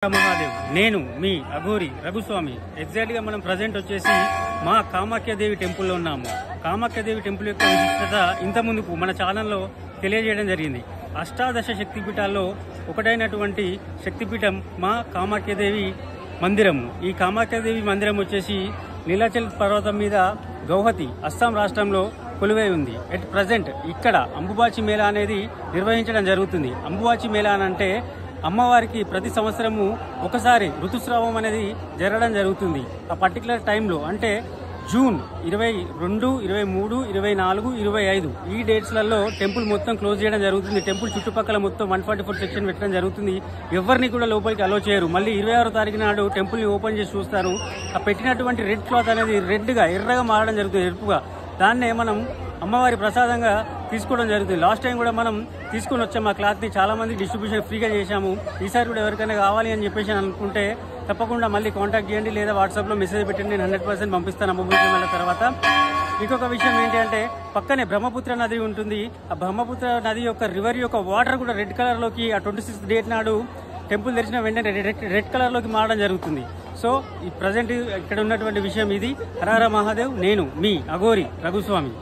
మహాదేవ్ నేను మీ అఘోరి రఘుస్వామి ఎగ్జాక్ట్గా మనం ప్రజెంట్ వచ్చేసి మా కామాఖ్యాదేవి టెంపుల్లో ఉన్నాము. కామాఖ్యాదేవి టెంపుల్ యొక్క విశిష్టత ఇంత ముందుకు మన ఛానల్లో తెలియజేయడం జరిగింది. అష్టాదశ శక్తిపీఠాల్లో ఒకటైనటువంటి శక్తిపీఠం మా కామాఖ్యాదేవి మందిరము. ఈ కామాఖ్యాదేవి మందిరం వచ్చేసి నీలాచల్ పర్వతం మీద గౌహతి అస్సాం రాష్ట్రంలో కొలువై ఉంది. ఎట్ ప్రజెంట్ ఇక్కడ అంబుబాచి మేళా అనేది నిర్వహించడం జరుగుతుంది. అంబుబాచి మేళా అంటే అమ్మవారికి ప్రతి సంవత్సరము ఒకసారి ఋతుస్రావం అనేది జరగడం జరుగుతుంది. ఆ పర్టికులర్ టైంలో అంటే జూన్ 22, 23, 24, 25 ఈ డేట్స్లలో టెంపుల్ మొత్తం క్లోజ్ చేయడం జరుగుతుంది. టెంపుల్ చుట్టుపక్కల మొత్తం 144 సెక్షన్ పెట్టడం జరుగుతుంది. ఎవరిని కూడా లోపలికి అలో చేయరు. మళ్ళీ 26వ తారీఖు నాడు టెంపుల్ని ఓపెన్ చేసి చూస్తారు. ఆ పెట్టినటువంటి రెడ్ క్లాత్ అనేది ఎర్రగా మారడం జరుగుతుంది, ఎరుపుగా. దాన్నే మనం అమ్మవారి ప్రసాదంగా తీసుకోవడం జరుగుతుంది. లాస్ట్ టైం కూడా మనం తీసుకొని వచ్చాము ఆ క్లాత్ని, చాలా మంది డిస్ట్రిబ్యూషన్ ఫ్రీగా చేశాము. ఈసారి కూడా ఎవరికైనా కావాలి అని చెప్పేసి అనుకుంటే తప్పకుండా మళ్ళీ కాంటాక్ట్ చేయండి, లేదా వాట్సాప్లో మెసేజ్ పెట్టండి. నేను 100% పంపిస్తాను అంబుబాచి మేళా తర్వాత. ఇంకొక విషయం ఏంటి అంటే పక్కనే బ్రహ్మపుత్ర నది ఉంటుంది. ఆ బ్రహ్మపుత్ర నది యొక్క రివర్ యొక్క వాటర్ కూడా రెడ్ కలర్లోకి ఆ 26th డేట్ నాడు టెంపుల్ తెరిచిన వెంటనే రెడ్ కలర్లోకి మారడం జరుగుతుంది. సో ఈ ప్రజెంట్ ఇక్కడ ఉన్నటువంటి విషయం ఇది. హర హర మహాదేవ్. నేను మీ అఘోరి రఘుస్వామి.